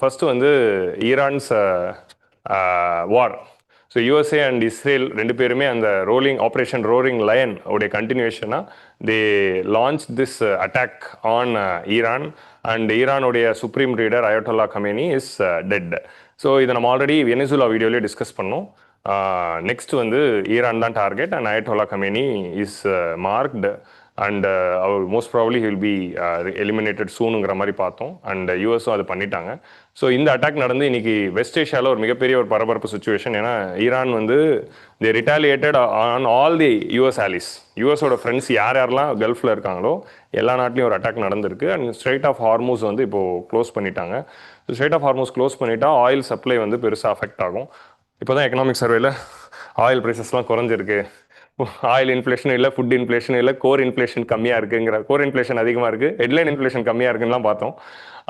First வந்து Iran's war. So USA and Israel ரெண்டு பேருமே அந்த ஆப்ரேஷன் ரோரிங் லயன் உடைய கண்டினியூஷனாக they launch this attack on Iran and ஈரானுடைய supreme leader Ayatollah Khamenei is dead. So இதை நம்ம ஆல்ரெடி வெனிசுலா வீடியோலேயே டிஸ்கஸ் பண்ணோம். நெக்ஸ்ட் வந்து ஈரான் தான் target and Ayatollah Khamenei is marked and அவர் most probably will be eliminated சூனுங்கிற மாதிரி பார்த்தோம். அண்ட் யூஎஸும் அது பண்ணிட்டாங்க. ஸோ இந்த அட்டாக் நடந்து இன்னைக்கு வெஸ்ட் ஏஷியாவில் ஒரு மிகப்பெரிய ஒரு பரபரப்பு சுச்சுவேஷன். ஏன்னா ஈரான் வந்து they retaliated on all the US allies. யூஎஸோட ஃப்ரெண்ட்ஸ் யாரெல்லாம் கல்ஃபில் இருக்காங்களோ எல்லா நாட்டிலையும் ஒரு அட்டாக் நடந்திருக்கு. அண்ட் ஸ்ட்ரெயிட் ஆஃப் ஹார்மூஸ் வந்து இப்போது க்ளோஸ் பண்ணிட்டாங்க. So strait of Hormuz close பண்ணிட்டா ஆயில் சப்ளை வந்து பெருசாக அஃபெக்ட் ஆகும். இப்போ தான் எக்கனாமிக் சர்வேல ஆயில் ப்ரைஸஸ்லாம் குறைஞ்சிருக்கு. ஆயில் இன்ஃப்ளேஷன் இல்லை, ஃபுட் இன்ஃப்ளேஷன் இல்லை, கோர் இன்ஃப்ளேஷன் கம்மியாக இருக்குங்கிற, கோர் இன்ஃப்ளேஷன் அதிகமாக இருக்குது, ஹெட்லைன் இன்ஃப்ளேஷன் கம்மியாக இருக்குன்னு பார்த்தோம்.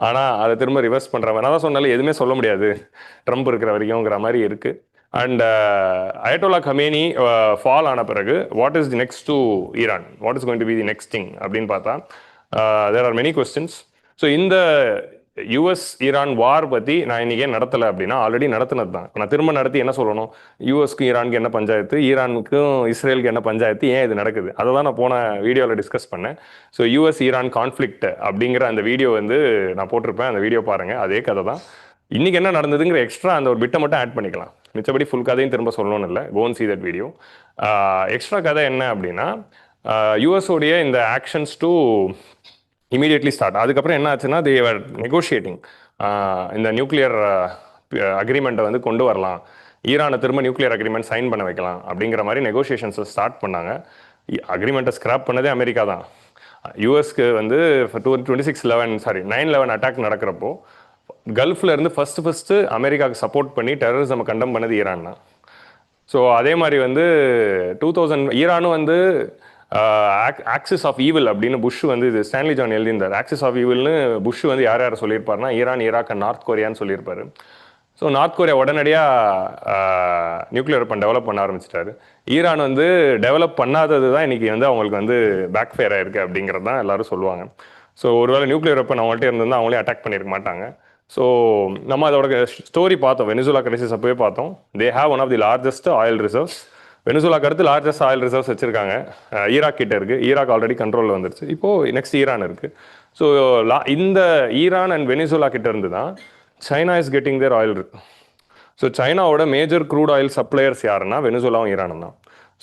ஆனால் அதை திரும்ப ரிவர்ஸ் பண்ணுற மாதிரி நான் தான் சொன்னாலும் எதுவுமே சொல்ல முடியாது ட்ரம்ப் இருக்கிற வரைக்கும்ங்கிற மாதிரி இருக்குது. அண்ட் அயட்டோல்லா கமேனி ஃபால் ஆன பிறகு what is the next to Iran, what is going to be the next thing அப்படின்னு பார்த்தா there are many questions. So இந்த யூஎஸ் ஈரான் வார் பற்றி நான் இன்றைக்கி ஏன் நடத்தலை அப்படின்னா ஆல்ரெடி நடத்தினது தான். நான் திரும்ப நடத்தி என்ன சொல்லணும், யூஎஸ்க்கு ஈரானுக்கு என்ன பஞ்சாயத்து, ஈரானுக்கும் இஸ்ரேலுக்கு என்ன பஞ்சாயத்து, ஏன் இது நடக்குது, அதை தான் நான் போன வீடியோவில் டிஸ்கஸ் பண்ணேன். ஸோ யூஎஸ் ஈரான் கான்ஃப்ளிக்ட் அப்படிங்கிற அந்த வீடியோ வந்து நான் போட்டிருப்பேன், அந்த வீடியோ பாருங்கள். அதே கதை தான். இன்றைக்கி என்ன நடந்ததுங்கிற எக்ஸ்ட்ரா அந்த ஒரு பிட்டை மட்டும் ஆட் பண்ணிக்கலாம். மிச்சபடி ஃபுல் கதையும் திரும்ப சொல்லணும்னு இல்லை, gone see that video. Extra கதை என்ன அப்படின்னா யூஎஸோடைய இந்த ஆக்ஷன்ஸ் டு இமீடியட்லி ஸ்டார்ட். அதுக்கப்புறம் என்ன ஆச்சுன்னா தே ஆர் நெகோஷியேட்டிங் இந்த நியூக்ளியர் அக்ரிமெண்ட்டை வந்து கொண்டு வரலாம், ஈரானை திரும்ப நியூக்ளியர் அக்ரிமெண்ட் சைன் பண்ண வைக்கலாம் அப்படிங்கிற மாதிரி நெகோஷியேஷன்ஸை ஸ்டார்ட் பண்ணாங்க. அக்ரிமெண்ட்டை ஸ்கிராப் பண்ணதே அமெரிக்கா தான். யூஎஸ்க்கு வந்து 9/11 அட்டாக் நடக்கிறப்போ கல்ஃபில் இருந்து ஃபஸ்ட்டு அமெரிக்காவுக்கு சப்போர்ட் பண்ணி டெரரிசம் கண்டம் பண்ணது ஈரான் தான். ஸோ அதே மாதிரி வந்து 2000 ஈரானும் வந்து ஆக்சிஸ் ஆஃப் ஈவில் அப்படின்னு புஷ் வந்து இது ஸ்டான்லி ஜான் எழுதியிருந்தார். ஆக்சிஸ் ஆஃப் ஈவில்னு புஷ் வந்து யார் சொல்லியிருப்பாருன்னா ஈரான், ஈராக் அண்ட் நார்த் கொரியான்னு சொல்லியிருப்பாரு. ஸோ நார்த் கொரியா உடனடியாக நியூக்ளியர் வெப்பன் டெவலப் பண்ண ஆரம்பிச்சிட்டாரு. ஈரான் வந்து டெவலப் பண்ணாதது தான் இன்றைக்கி வந்து அவங்களுக்கு வந்து பேக் ஃபயர் ஆயிருக்கு அப்படிங்கிறது தான் எல்லாரும் சொல்லுவாங்க. ஸோ ஒருவேளை நியூக்ளியர் வெப்பன் அவங்கள்ட்ட இருந்திருந்தால் அவங்களே அட்டாக் பண்ணியிருக்க மாட்டாங்க. ஸோ நம்ம அதோட ஸ்டோரி பார்த்தோம், வெனிசுலா கிரைசிஸ் அப்போவே பார்த்தோம். They have one of the largest oil reserves. வெனிசுலாக்கு அடுத்து லார்ஜஸ்ட் ஆயில் ரிசர்வ்ஸ் வச்சிருக்காங்க. ஈராக் கிட்ட இருக்கு. ஈராக் ஆல்ரெடி கண்ட்ரோலில் வந்துருச்சு. இப்போது நெக்ஸ்ட் ஈரான் இருக்கு. ஸோ இந்த ஈரான் அண்ட் வெனிசுலா கிட்ட இருந்து தான் China is getting their oil இருக்கு. ஸோ சைனாவோட மேஜர் க்ரூட் ஆயில் சப்ளையர்ஸ் யாருன்னா வெனிசுலாவும் ஈரானும் தான்.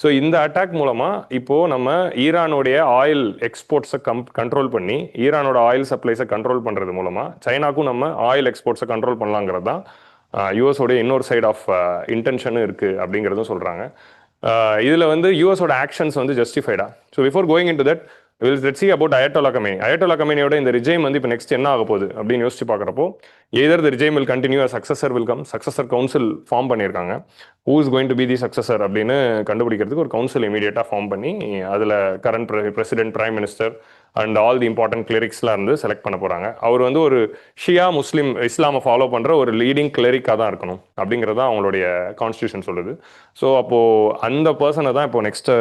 ஸோ இந்த அட்டாக் மூலமாக இப்போது நம்ம ஈரானுடைய ஆயில் எக்ஸ்போர்ட்ஸை கண்ட்ரோல் பண்ணி ஈரானோட ஆயில் சப்ளைஸை கண்ட்ரோல் பண்ணுறது மூலமாக சைனாக்கும் நம்ம ஆயில் எக்ஸ்போர்ட்ஸை கண்ட்ரோல் பண்ணலாங்கிறது தான் யூஎஸோடைய இன்னொரு சைட் ஆஃப் இன்டென்ஷனும் இருக்குது அப்படிங்கிறதும் சொல்கிறாங்க. இதில் வந்து யூஎஸோட ஆக்ஷன்ஸ் வந்து ஜஸ்டிஃபைடா. So before going into that let's see about Ayatollah Khamenei. Ayatollah கமேனியோட இந்த ரிஜைம் வந்து இப்போ நெக்ஸ்ட் என்ன ஆக போகுது அப்படின்னு யோசிச்சு பார்க்குறப்போ either the regime will continue, successor will come. Successor council form பண்ணியிருக்காங்க. Who is going to be the successor அப்படின்னு கண்டுபிடிக்கிறதுக்கு ஒரு கவுன்சில் இமீடியட்டாக ஃபார்ம் பண்ணி அதில் current president, prime minister and all the important கிளரிக்ஸ்லாம் இருந்து செலக்ட் பண்ண போகிறாங்க. அவர் வந்து ஒரு ஷியா முஸ்லீம் இஸ்லாமை ஃபாலோ பண்ணுற ஒரு லீடிங் கிளரிக்காக தான் இருக்கணும் அப்படிங்கிறது தான் அவங்களுடைய கான்ஸ்டியூஷன் சொல்லுது. ஸோ அப்போது அந்த பர்சனை தான் இப்போ நெக்ஸ்ட்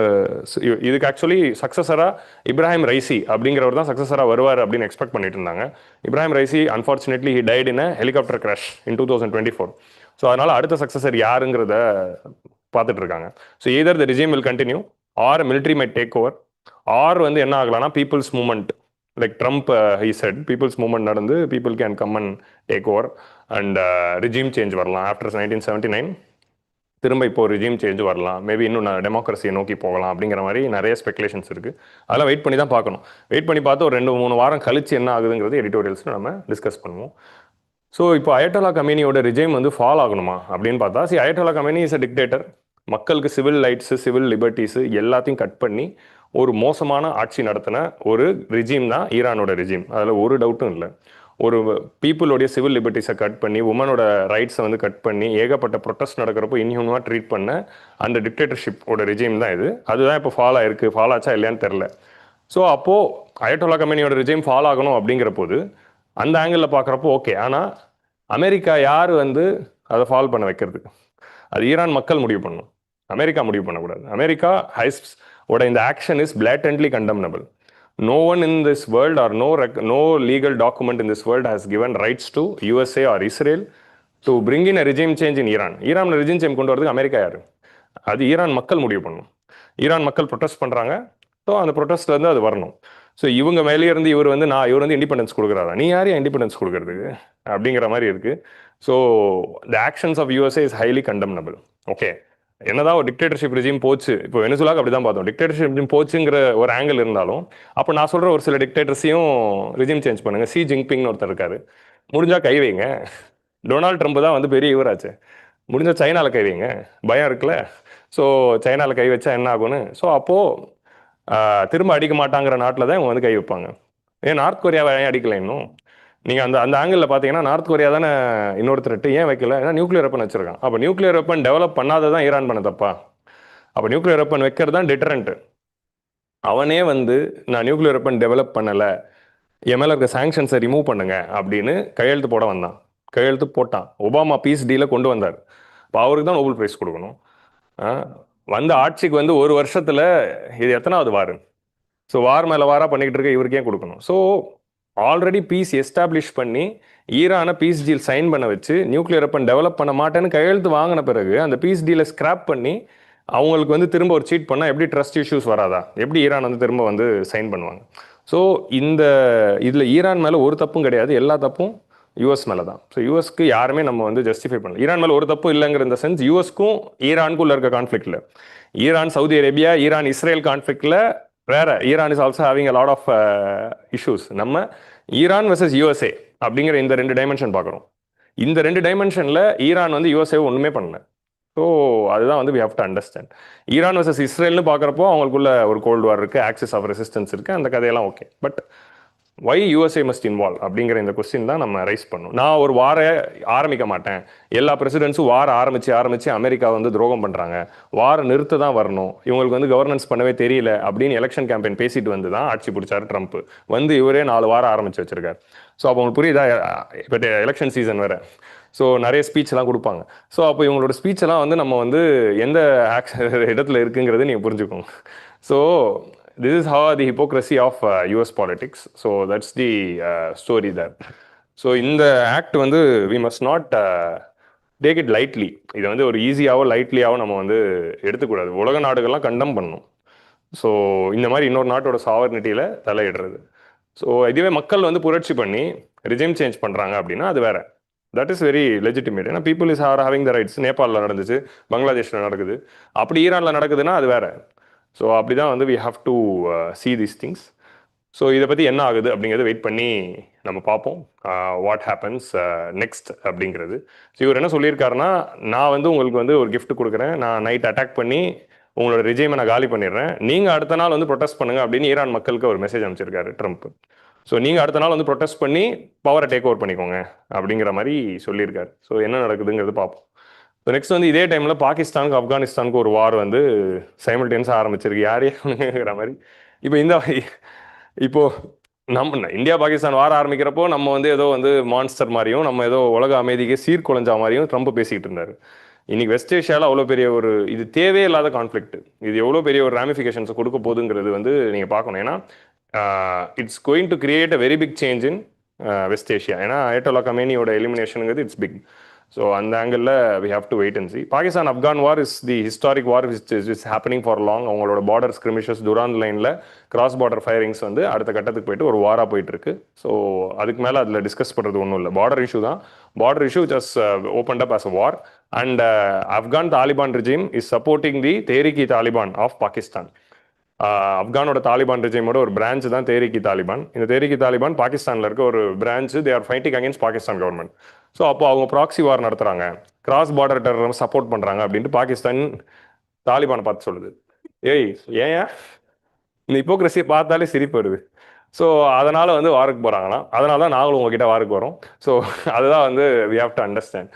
இதுக்கு ஆக்சுவலி சக்சஸராக இப்ராஹிம் ரைசி அப்படிங்கிறவர் தான் சக்சஸராக வருவார் அப்படின்னு எக்ஸ்பெக்ட் பண்ணிட்டு இருந்தாங்க. Ibrahim Raisi unfortunately he died in helicopter crash in 2024. So அதனால் அடுத்த சக்சஸர் யாருங்கிறத பார்த்துட்டு இருக்காங்க. So either the regime will continue or military might take over or வந்து என்ன ஆகலாம்னா people's movement like Trump he said people's movement நடந்து people can come and take over and regime change வரலாம். ஆஃப்டர் 1979 திரும்ப இப்போ ரிஜிம் சேஞ்ச் வரலாம். Maybe இன்னும் டெமோக்ரஸியை நோக்கி போகலாம் அப்படிங்கிற மாதிரி நிறைய ஸ்பெகுலேஷன்ஸ் இருக்குது. அதெல்லாம் வெயிட் பண்ணி தான் பார்க்கணும். வெயிட் பண்ணி பார்த்து ஒரு 2-3 வாரம் கழிச்சு என்ன ஆகுதுங்கிறது எடிட்டோரியல்ஸில் நம்ம டிஸ்கஸ் பண்ணுவோம். ஸோ இப்போ அயட்டோல்லா கமேனியோட ரிஜைம் வந்து ஃபால் ஆகணுமா அப்படின்னு பார்த்தா அயட்டோல்லா கமேனி இஸ் அ டிக்டேட்டர். மக்களுக்கு சிவில் ரைட்ஸு, சிவில் லிபர்ட்டிஸு எல்லாத்தையும் கட் பண்ணி ஒரு மோசமான ஆட்சி நடத்தின ஒரு ரிஜிம் தான் ஈரானோட ரிஜிம். அதில் ஒரு டவுட்டும் இல்லை. ஒரு பீப்புளோடைய சிவில் லிபர்ட்டிஸை கட் பண்ணி உமனோட ரைட்ஸை வந்து கட் பண்ணி ஏகப்பட்ட ப்ரொட்டஸ்ட் நடக்கிறப்போ இன்ஹியூமனாக ட்ரீட் பண்ண அந்த டிக்டேட்டர்ஷிப்போட ரிஜிம் தான் இது. அதுதான் இப்போ ஃபால் ஆயிருக்கு. ஃபால் ஆச்சா இல்லையான்னு தெரில. ஸோ அப்போது அயட்டோல்லா கமேனியோட ரிஜிம் ஃபால் ஆகணும் அப்படிங்கிற போது அந்த ஆங்கிளில் பார்க்குறப்போ ஓகே. ஆனால் அமெரிக்கா யார் வந்து அதை ஃபால் பண்ண வைக்கிறது? அது ஈரான் மக்கள் முடிவு பண்ணணும், அமெரிக்கா முடிவு பண்ணக்கூடாது. அமெரிக்கா ஹைஸ் ஓட இந்த action is blatantly condemnable. No one in this world or no legal document in this world has given rights to USA or Israel to bring in a regime change in Iran. Iran regime change கொண்டு வரதுக்கு America யாரு? அது Iran மக்கள் முடிவு பண்ணும். Iran மக்கள் protest பண்ணுறாங்க. So அந்த ப்ரொட்டஸ்ட்லேருந்து அது வரணும். ஸோ இவங்க மேலேயே இருந்து இவர் வந்து இண்டிபெண்டன்ஸ் கொடுக்குறாரா? நீ யாரையா இண்டிபெண்டன்ஸ் கொடுக்கறதுக்கு அப்படிங்கிற மாதிரி இருக்கு. So the actions of USA is highly condemnable. Okay, என்னதான் ஒரு டிக்டேட்டர்ஷிப் ரெஜிம் போச்சு, இப்போ வெனிசுலாக்கு அப்படி தான் பார்த்தோம். டிக்டேட்டர்ஷிப் ரெஜிம் போச்சுங்கிற ஒரு ஆங்கிள் இருந்தாலும், அப்போ நான் சொல்கிற ஒரு சில டிக்டேட்டர்ஸையும் ரெஜிம் சேஞ்ச் பண்ணுங்க. சி ஜின்பிங்னு ஒருத்தர் இருக்காரு, முடிஞ்சா கை வைங்க. டொனால்ட் ட்ரம்ப் தான் வந்து பெரிய இவராச்சு, முடிஞ்ச சைனாவில் கை வைங்க. பயம் இருக்குல்ல. ஸோ சைனாவில் கை வச்சா என்ன ஆகும்னு. ஸோ அப்போது திரும்ப அடிக்க மாட்டாங்கிற நாட்டில் தான் இவங்க வந்து கை வைப்பாங்க. ஏன் நார்த் கொரியாவை ஏன் அடிக்கல இன்னும்? நீங்கள் அந்த அந்த ஆங்கிளில் பார்த்தீங்கன்னா நார்த் கொரியா தானே இன்னொரு த்ரெட்டு, ஏன் வைக்கல? ஏன்னா நியூக்ளியர் வெப்பன் வச்சிருக்கான். அப்போ நியூக்ளியர் வெப்பன் டெவலப் பண்ணாததான் ஈரான் பண்ண தப்பா? அப்போ நியூக்ளியர் வெப்பன் வைக்கிறது தான் டிட்டரண்ட். அவனே வந்து நான் நியூக்ளியர் வெப்பன் டெவலப் பண்ணலை, என் மேலே இருக்க சாங்ஷன்ஸை ரிமூவ் பண்ணுங்க அப்படின்னு கையெழுத்து போட வந்தான். கையெழுத்து போட்டான். ஒபாமா பீஸ் டீலை கொண்டு வந்தார். இப்போ அவருக்கு தான் நோபல் பிரைஸ் கொடுக்கணும். வந்து ஆட்சிக்கு வந்து ஒரு வருஷத்தில் இது எத்தனாவது வார்? ஸோ வார் மேலே வாராக பண்ணிக்கிட்டு இருக்க இவருக்கே கொடுக்கணும். ஸோ ஆல்ரெடி பீஸ் எஸ்டாப்ளிஷ் பண்ணி ஈரானை பீஸ் டீல் சைன் பண்ண வச்சு நியூக்ளியர் வெப்பன் டெவலப் பண்ண மாட்டேன்னு கையெழுத்து வாங்கின பிறகு அந்த பீஸ் டீலை ஸ்கிராப் பண்ணி அவங்களுக்கு வந்து திரும்ப ஒரு சீட் பண்ணால் எப்படி ட்ரஸ்ட் இஷ்யூஸ் வராதா? எப்படி ஈரான் வந்து திரும்ப வந்து சைன் பண்ணுவாங்க? ஸோ இதில் ஈரான் மேலே ஒரு தப்பும் கிடையாது, எல்லா தப்பும் யூஎஸ் மேலே தான். ஸோ யூஎஸ்க்கு யாருமே நம்ம வந்து ஜஸ்டிஃபை பண்ணல. ஈரான் மேலே ஒரு தப்பு இல்லைங்கிற இந்த சென்ஸ் யூஎஸ்க்கும் ஈரானுக்குள்ள இருக்க கான்ஃப்ளிக்டில், Iran Saudi Arabia, Iran Israel கான்ஃப்ளிக்டில் வேற, Iran is also having a lot of issues. நம்ம ஈரான் வெர்சஸ் யூஎஸ்ஏ அப்படிங்கிற இந்த 2 டைமென்ஷன் பார்க்குறோம். இந்த 2 டைமென்ஷனில் ஈரான் வந்து யூஎஸ்ஏ ஒன்றுமே பண்ணல. ஸோ அதுதான் வந்து we have to understand. Iran versus இஸ்ரேல்னு பார்க்குறப்போ அவங்களுக்குள்ள ஒரு கோல்டு வார் இருக்குது, ஆக்சிஸ் ஆஃப் ரெசிஸ்டன்ஸ் இருக்குது, அந்த கதையெல்லாம் okay. But why USA must involve அப்படிங்கிற இந்த கொஸ்டின் தான் நம்ம ரைஸ் பண்ணணும். நான் ஒரு வாரை ஆரம்பிக்க மாட்டேன், எல்லா பிரசிடென்ட்ஸும் வார ஆரம்பிச்சு அமெரிக்கா வந்து துரோகம் பண்ணுறாங்க, வார நிறுத்த தான் வரணும், இவங்களுக்கு வந்து கவர்னன்ஸ் பண்ணவே தெரியல அப்படின்னு எலெக்ஷன் கேம்பெயின் பேசிட்டு வந்து தான் ஆட்சி பிடிச்சாரு ட்ரம்ப். வந்து இவரே 4 வாரம் ஆரம்பிச்சு வச்சிருக்காரு. ஸோ அப்போ உங்களுக்கு புரியுதா? இப்போ எலெக்ஷன் சீசன் வேறு. ஸோ நிறைய ஸ்பீச்லாம் கொடுப்பாங்க. ஸோ அப்போ இவங்களோட ஸ்பீச்செல்லாம் வந்து நம்ம வந்து எந்த இடத்துல இருக்குங்கிறது நீங்கள் புரிஞ்சுக்கோங்க. So this is how the hypocrisy of US politics. So that's the story there. So இந்த ஆக்ட் வந்து we must not take it lightly. இதை வந்து ஒரு ஈஸியாவோ லைட்லியாவோ நம்ம வந்து எடுத்துக்கூடாது. உலக நாடுகள்லாம் கண்டம் பண்ணணும். ஸோ இந்த மாதிரி இன்னொரு நாட்டோட சாவர்னிட்டியில் தலையிடுறது. ஸோ இதுவே மக்கள் வந்து புரட்சி பண்ணி ரிஜிம் சேஞ்ச் பண்ணுறாங்க அப்படின்னா அது வேற. That is very legitimate. ஏன்னா people is having the rights. நேபாளில் நடந்துச்சு, பங்களாதேஷில் நடக்குது, அப்படி ஈரானில் நடக்குதுன்னா அது வேற. ஸோ அப்படி தான் வந்து we have to see these things. So இதை பற்றி என்ன ஆகுது அப்படிங்கிறத வெயிட் பண்ணி நம்ம பார்ப்போம். வாட் ஹேப்பன்ஸ் நெக்ஸ்ட் அப்படிங்கிறது. ஸோ இவர் என்ன சொல்லியிருக்காருன்னா, நான் வந்து உங்களுக்கு வந்து ஒரு கிஃப்ட் கொடுக்குறேன், நான் நைட் அட்டாக் பண்ணி உங்களோட ரிஜிமை நான் காலி பண்ணிடுறேன், நீங்கள் அடுத்த நாள் வந்து ப்ரொட்டஸ்ட் பண்ணுங்க அப்படின்னு ஈரான் மக்களுக்கு ஒரு மெசேஜ் அனுப்பிச்சிருக்காரு ட்ரம்ப். ஸோ நீங்கள் அடுத்த நாள் வந்து ப்ரொட்டஸ்ட் பண்ணி பவரை டேக் ஓவர் பண்ணிக்கோங்க அப்படிங்கிற மாதிரி சொல்லியிருக்காரு. ஸோ என்ன நடக்குதுங்கிறது பார்ப்போம். ஸோ நெக்ஸ்ட் வந்து இதே டைமில் பாகிஸ்தானுக்கு ஆப்கானிஸ்தானுக்கு ஒரு வார் வந்து சைமல்டேனியஸாக ஆரம்பிச்சிருக்கு. யாரையாங்கிற மாதிரி. இப்போ நம்ம இந்தியா பாகிஸ்தான் வார ஆரம்பிக்கிறப்போ நம்ம வந்து ஏதோ வந்து மான்ஸ்டர் மாதிரியும், நம்ம ஏதோ உலக அமைதிக்கு சீர்குலைஞ்சா மாதிரியும் ட்ரம்ப் பேசிக்கிட்டு இருந்தார். இன்னைக்கு வெஸ்ட் ஏஷியாவில் அவ்வளோ பெரிய ஒரு இது தேவையில்லாத கான்ஃப்ளிக்ட், இது எவ்வளோ பெரிய ஒரு ராமிஃபிகேஷன்ஸ் கொடுக்க போகுதுங்கிறது வந்து நீங்கள் பார்க்கணும். ஏன்னா it's going to create a very big change in West Asia. ஏன்னா அயட்டோலா கமேனியோட எலிமினேஷனுங்கிறது இட்ஸ் பிக். ஸோ அந்த ஆங்கிளில் we have to wait and see. Pakistan Afghan war is the historic war which is happening for long. அவங்களோட border skirmishes Durand லைனில் cross border firings வந்து அடுத்த கட்டத்துக்கு போயிட்டு ஒரு வாராக போயிட்டு இருக்கு. ஸோ அதுக்கு மேலே அதில் டிஸ்கஸ் பண்ணுறது ஒன்றும் இல்லை. பார்டர் இஷ்யூ தான். Border issue just opened up as a war. And Afghan Taliban regime is supporting the Tehreek Taliban of Pakistan. ஆப்கானோட தாலிபான் ரிஜிமோட ஒரு பிரான்ச் தான் தேரிக் தாலிபான். இந்த தேரிக் தாலிபான் பாகிஸ்தானில் இருக்க ஒரு branch. They are fighting against Pakistan government. So அப்போ அவங்க ப்ராக்சி வார் நடத்துகிறாங்க, கிராஸ் பார்டர் டெரர் சப்போர்ட் பண்ணுறாங்க அப்படின்ட்டு பாகிஸ்தான் தாலிபானை பார்த்து சொல்லுது. ஏய் ஏன் இந்த ஹிப்போக்ரஸியை பார்த்தாலே சிரிப்பு வருது. ஸோ அதனால் வந்து வாருக்கு போகிறாங்களாம். அதனால தான் நாங்களும் உங்ககிட்ட வாருக்கு வரோம். ஸோ அதுதான் வந்து வி ஹாவ் டு அண்டர்ஸ்டாண்ட்.